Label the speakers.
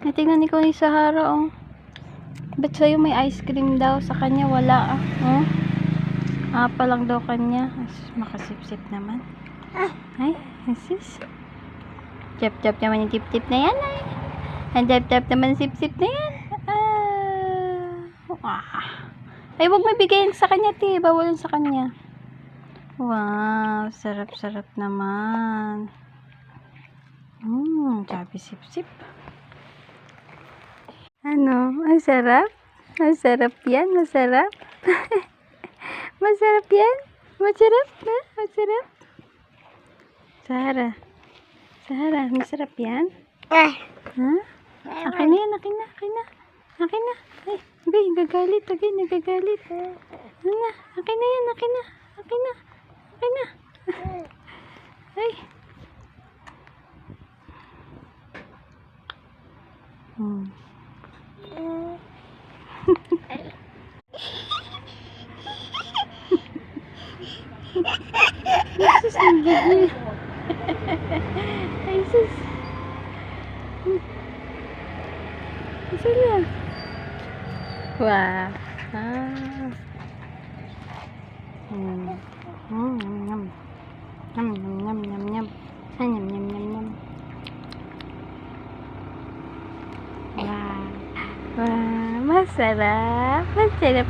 Speaker 1: Natingnan ni Connie Sahara, oh. Ba't sa'yo may ice cream daw? Sa kanya wala, ah. Oh. Apa lang daw kanya. Makasipsip naman. Ay, asis. Chap-chap naman yung tip-tip na yan, ay. Ang chap-chap naman sip-sip na yan. Ay, huwag may bigayin sa kanya, te. Bawalan sa kanya. Wow, sarap-sarap naman. Sabi sip-sip. Ano? Ang sarap? Ang sarap yan? Masarap? Masarap yan? Masarap na? Masarap? Sahara, masarap yan? Ha? Akin na yan, akin na. Ay, okay, nagagalit. Ano na? Akin na yan, akin na. Ay. Sus, nagagay. Ay, sus. Saan na? Wow. Yum. Yum. Yum. Wow. Wow, masarap. Masarap.